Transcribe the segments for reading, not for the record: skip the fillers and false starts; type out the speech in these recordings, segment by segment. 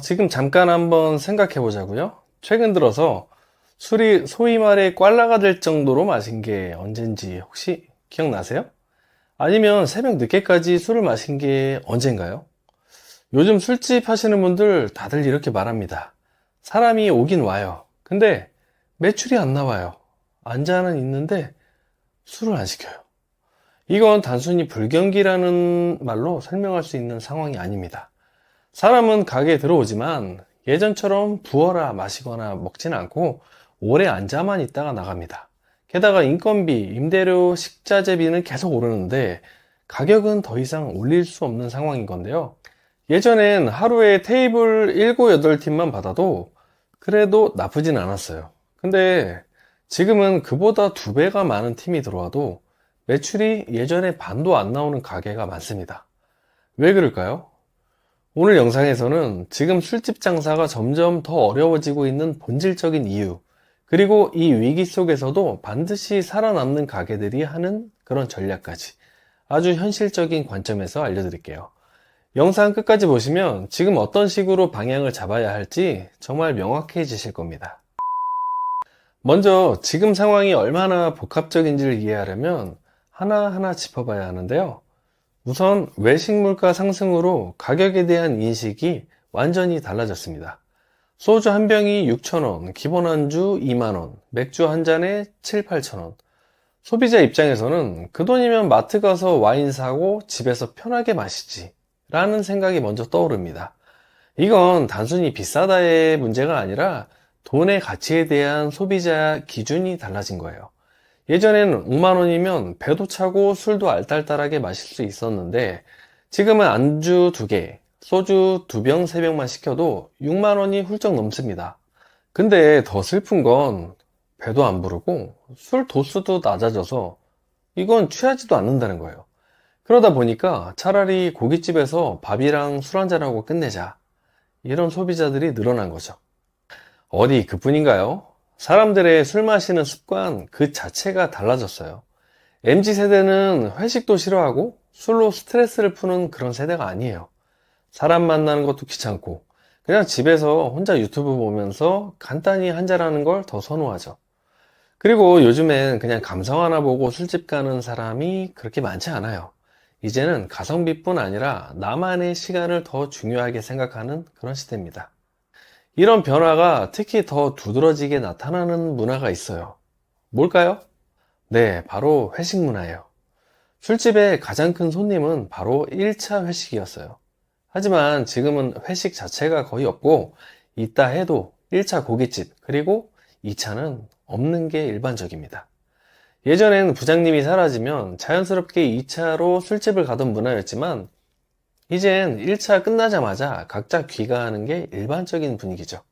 지금 잠깐 한번 생각해 보자고요. 최근 들어서 술이 소위 말해 꽐라가 될 정도로 마신 게 언젠지 혹시 기억나세요? 아니면 새벽 늦게까지 술을 마신 게 언젠가요? 요즘 술집 하시는 분들 다들 이렇게 말합니다. 사람이 오긴 와요. 근데 매출이 안 나와요. 앉아는 있는데 술을 안 시켜요. 이건 단순히 불경기라는 말로 설명할 수 있는 상황이 아닙니다. 사람은 가게에 들어오지만 예전처럼 부어라 마시거나 먹지는 않고 오래 앉아만 있다가 나갑니다. 게다가 인건비, 임대료, 식자재비는 계속 오르는데 가격은 더 이상 올릴 수 없는 상황인 건데요. 예전엔 하루에 테이블 7, 8팀만 받아도 그래도 나쁘진 않았어요. 근데 지금은 그보다 2배가 많은 팀이 들어와도 매출이 예전에 반도 안 나오는 가게가 많습니다. 왜 그럴까요? 오늘 영상에서는 지금 술집 장사가 점점 더 어려워지고 있는 본질적인 이유, 그리고 이 위기 속에서도 반드시 살아남는 가게들이 하는 그런 전략까지 아주 현실적인 관점에서 알려드릴게요. 영상 끝까지 보시면 지금 어떤 식으로 방향을 잡아야 할지 정말 명확해지실 겁니다. 먼저 지금 상황이 얼마나 복합적인지를 이해하려면 하나하나 짚어봐야 하는데요. 우선 외식 물가 상승으로 가격에 대한 인식이 완전히 달라졌습니다. 소주 한 병이 6,000원, 기본 안주 2만원, 맥주 한 잔에 7, 8,000원. 소비자 입장에서는 그 돈이면 마트 가서 와인 사고 집에서 편하게 마시지 라는 생각이 먼저 떠오릅니다. 이건 단순히 비싸다의 문제가 아니라 돈의 가치에 대한 소비자 기준이 달라진 거예요. 예전에는 5만 원이면 배도 차고 술도 알딸딸하게 마실 수 있었는데 지금은 안주 2개, 소주 2병, 3병만 시켜도 6만 원이 훌쩍 넘습니다. 근데 더 슬픈 건 배도 안 부르고 술 도수도 낮아져서 이건 취하지도 않는다는 거예요. 그러다 보니까 차라리 고깃집에서 밥이랑 술 한잔하고 끝내자. 이런 소비자들이 늘어난 거죠. 어디 그뿐인가요? 사람들의 술 마시는 습관 그 자체가 달라졌어요. MZ세대는 회식도 싫어하고 술로 스트레스를 푸는 그런 세대가 아니에요. 사람 만나는 것도 귀찮고 그냥 집에서 혼자 유튜브 보면서 간단히 한잔하는 걸 더 선호하죠. 그리고 요즘엔 그냥 감성 하나 보고 술집 가는 사람이 그렇게 많지 않아요. 이제는 가성비뿐 아니라 나만의 시간을 더 중요하게 생각하는 그런 시대입니다. 이런 변화가 특히 더 두드러지게 나타나는 문화가 있어요. 뭘까요? 네, 바로 회식 문화예요. 술집의 가장 큰 손님은 바로 1차 회식이었어요. 하지만 지금은 회식 자체가 거의 없고, 있다 해도 1차 고깃집, 그리고 2차는 없는 게 일반적입니다. 예전엔 부장님이 사라지면 자연스럽게 2차로 술집을 가던 문화였지만, 이젠 1차 끝나자마자 각자 귀가하는 게 일반적인 분위기죠.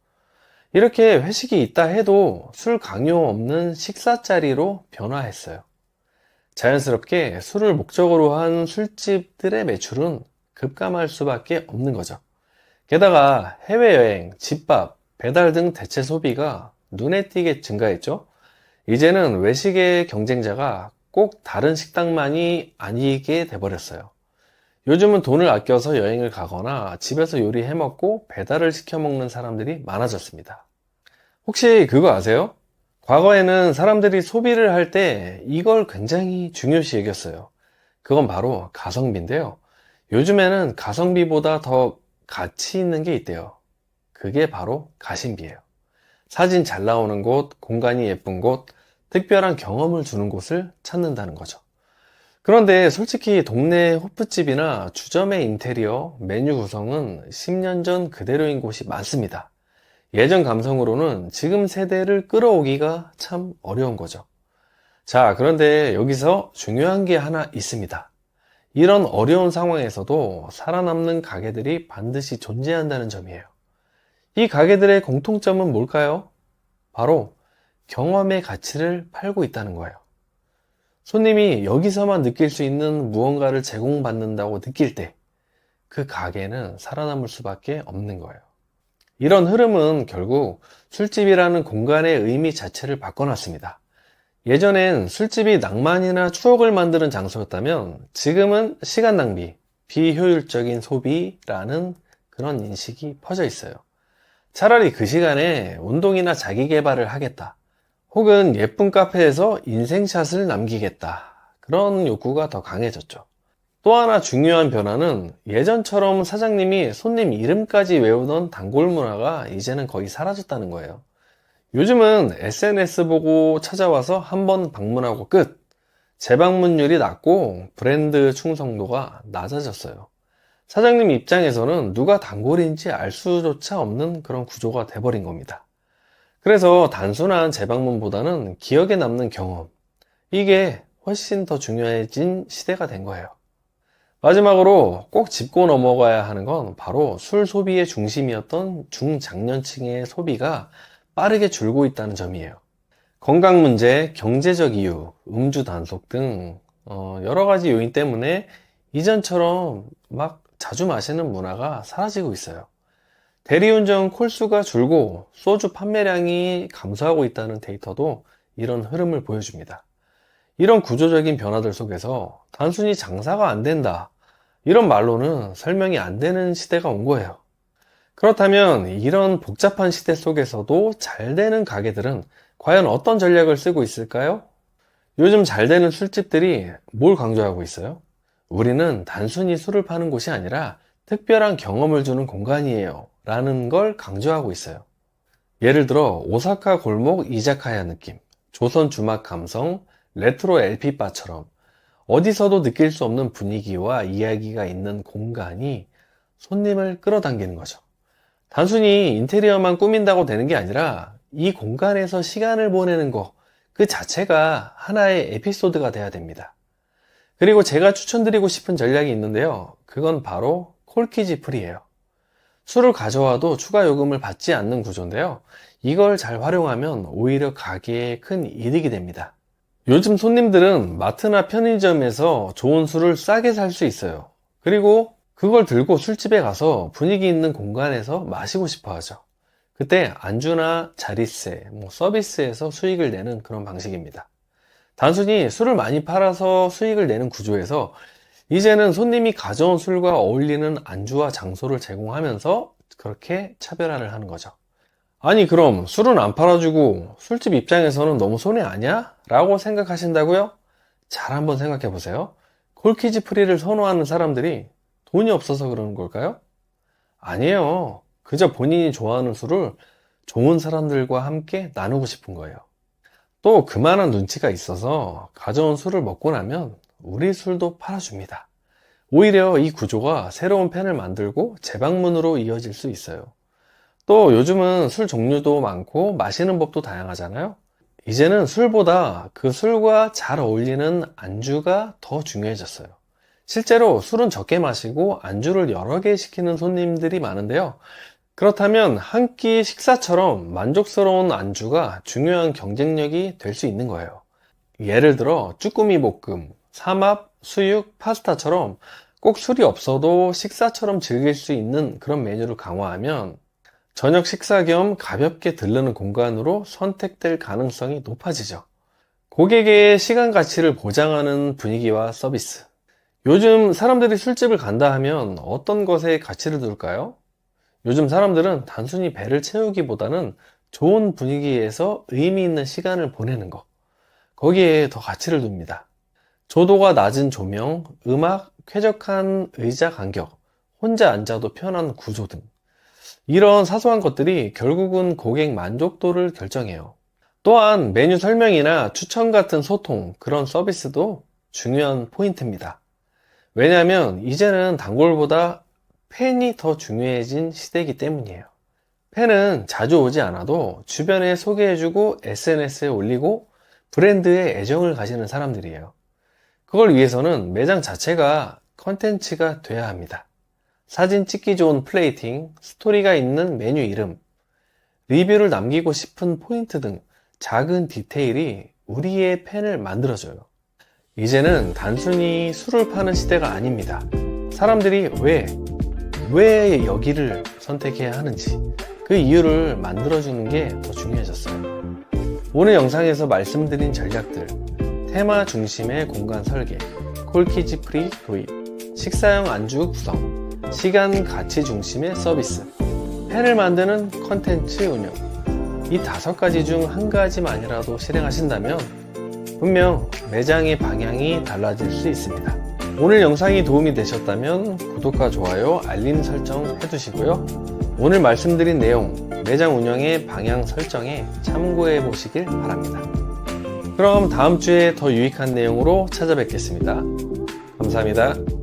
이렇게 회식이 있다 해도 술 강요 없는 식사 자리로 변화했어요. 자연스럽게 술을 목적으로 한 술집들의 매출은 급감할 수밖에 없는 거죠. 게다가 해외여행, 집밥, 배달 등 대체 소비가 눈에 띄게 증가했죠. 이제는 외식의 경쟁자가 꼭 다른 식당만이 아니게 돼버렸어요. 요즘은 돈을 아껴서 여행을 가거나 집에서 요리해 먹고 배달을 시켜 먹는 사람들이 많아졌습니다. 혹시 그거 아세요? 과거에는 사람들이 소비를 할 때 이걸 굉장히 중요시 여겼어요. 그건 바로 가성비인데요. 요즘에는 가성비보다 더 가치 있는 게 있대요. 그게 바로 가심비예요. 사진 잘 나오는 곳, 공간이 예쁜 곳, 특별한 경험을 주는 곳을 찾는다는 거죠. 그런데 솔직히 동네 호프집이나 주점의 인테리어, 메뉴 구성은 10년 전 그대로인 곳이 많습니다. 예전 감성으로는 지금 세대를 끌어오기가 참 어려운 거죠. 자, 그런데 여기서 중요한 게 하나 있습니다. 이런 어려운 상황에서도 살아남는 가게들이 반드시 존재한다는 점이에요. 이 가게들의 공통점은 뭘까요? 바로 경험의 가치를 팔고 있다는 거예요. 손님이 여기서만 느낄 수 있는 무언가를 제공받는다고 느낄 때 그 가게는 살아남을 수밖에 없는 거예요. 이런 흐름은 결국 술집이라는 공간의 의미 자체를 바꿔놨습니다. 예전엔 술집이 낭만이나 추억을 만드는 장소였다면 지금은 시간 낭비, 비효율적인 소비라는 그런 인식이 퍼져 있어요. 차라리 그 시간에 운동이나 자기 개발을 하겠다. 혹은 예쁜 카페에서 인생샷을 남기겠다. 그런 욕구가 더 강해졌죠. 또 하나 중요한 변화는 예전처럼 사장님이 손님 이름까지 외우던 단골 문화가 이제는 거의 사라졌다는 거예요. 요즘은 SNS 보고 찾아와서 한번 방문하고 끝. 재방문율이 낮고 브랜드 충성도가 낮아졌어요. 사장님 입장에서는 누가 단골인지 알 수조차 없는 그런 구조가 돼버린 겁니다. 그래서 단순한 재방문보다는 기억에 남는 경험, 이게 훨씬 더 중요해진 시대가 된 거예요. 마지막으로 꼭 짚고 넘어가야 하는 건 바로 술 소비의 중심이었던 중장년층의 소비가 빠르게 줄고 있다는 점이에요. 건강 문제, 경제적 이유, 음주 단속 등 여러 가지 요인 때문에 이전처럼 막 자주 마시는 문화가 사라지고 있어요. 대리운전 콜수가 줄고 소주 판매량이 감소하고 있다는 데이터도 이런 흐름을 보여줍니다. 이런 구조적인 변화들 속에서 단순히 장사가 안 된다, 이런 말로는 설명이 안 되는 시대가 온 거예요. 그렇다면 이런 복잡한 시대 속에서도 잘 되는 가게들은 과연 어떤 전략을 쓰고 있을까요? 요즘 잘 되는 술집들이 뭘 강조하고 있어요? 우리는 단순히 술을 파는 곳이 아니라 특별한 경험을 주는 공간이에요 라는 걸 강조하고 있어요. 예를 들어 오사카 골목 이자카야 느낌, 조선 주막 감성, 레트로 LP바처럼 어디서도 느낄 수 없는 분위기와 이야기가 있는 공간이 손님을 끌어당기는 거죠. 단순히 인테리어만 꾸민다고 되는 게 아니라 이 공간에서 시간을 보내는 거, 그 자체가 하나의 에피소드가 돼야 됩니다. 그리고 제가 추천드리고 싶은 전략이 있는데요. 그건 바로 콜키지 풀이에요. 술을 가져와도 추가 요금을 받지 않는 구조인데요. 이걸 잘 활용하면 오히려 가게에 큰 이득이 됩니다. 요즘 손님들은 마트나 편의점에서 좋은 술을 싸게 살 수 있어요. 그리고 그걸 들고 술집에 가서 분위기 있는 공간에서 마시고 싶어 하죠. 그때 안주나 자릿세, 서비스에서 수익을 내는 그런 방식입니다. 단순히 술을 많이 팔아서 수익을 내는 구조에서 이제는 손님이 가져온 술과 어울리는 안주와 장소를 제공하면서 그렇게 차별화를 하는 거죠. 아니 그럼 술은 안 팔아주고 술집 입장에서는 너무 손해 아니야? 라고 생각하신다고요? 잘 한번 생각해 보세요. 콜키지 프리를 선호하는 사람들이 돈이 없어서 그러는 걸까요? 아니에요. 그저 본인이 좋아하는 술을 좋은 사람들과 함께 나누고 싶은 거예요. 또 그만한 눈치가 있어서 가져온 술을 먹고 나면 우리 술도 팔아줍니다. 오히려 이 구조가 새로운 팬을 만들고 재방문으로 이어질 수 있어요. 또 요즘은 술 종류도 많고 마시는 법도 다양하잖아요. 이제는 술보다 그 술과 잘 어울리는 안주가 더 중요해졌어요. 실제로 술은 적게 마시고 안주를 여러 개 시키는 손님들이 많은데요. 그렇다면 한 끼 식사처럼 만족스러운 안주가 중요한 경쟁력이 될 수 있는 거예요. 예를 들어 쭈꾸미 볶음, 삼합, 수육, 파스타처럼 꼭 술이 없어도 식사처럼 즐길 수 있는 그런 메뉴를 강화하면 저녁 식사 겸 가볍게 들르는 공간으로 선택될 가능성이 높아지죠. 고객의 시간 가치를 보장하는 분위기와 서비스. 요즘 사람들이 술집을 간다 하면 어떤 것에 가치를 둘까요? 요즘 사람들은 단순히 배를 채우기보다는 좋은 분위기에서 의미 있는 시간을 보내는 것, 거기에 더 가치를 둡니다. 조도가 낮은 조명, 음악, 쾌적한 의자 간격, 혼자 앉아도 편한 구조 등 이런 사소한 것들이 결국은 고객 만족도를 결정해요. 또한 메뉴 설명이나 추천 같은 소통, 그런 서비스도 중요한 포인트입니다. 왜냐하면 이제는 단골보다 팬이 더 중요해진 시대이기 때문이에요. 팬은 자주 오지 않아도 주변에 소개해주고 SNS에 올리고 브랜드에 애정을 가지는 사람들이에요. 그걸 위해서는 매장 자체가 컨텐츠가 돼야 합니다. 사진 찍기 좋은 플레이팅, 스토리가 있는 메뉴 이름, 리뷰를 남기고 싶은 포인트 등 작은 디테일이 우리의 팬을 만들어줘요. 이제는 단순히 술을 파는 시대가 아닙니다. 사람들이 왜 여기를 선택해야 하는지 그 이유를 만들어주는 게 더 중요해졌어요. 오늘 영상에서 말씀드린 전략들, 테마 중심의 공간 설계, 콜키지 프리 도입, 식사용 안주 구성, 시간 가치 중심의 서비스, 팬을 만드는 컨텐츠 운영. 이 5가지 중 한 가지만이라도 실행하신다면 분명 매장의 방향이 달라질 수 있습니다. 오늘 영상이 도움이 되셨다면 구독과 좋아요, 알림 설정 해두시고요. 오늘 말씀드린 내용, 매장 운영의 방향 설정에 참고해 보시길 바랍니다. 그럼 다음 주에 더 유익한 내용으로 찾아뵙겠습니다. 감사합니다.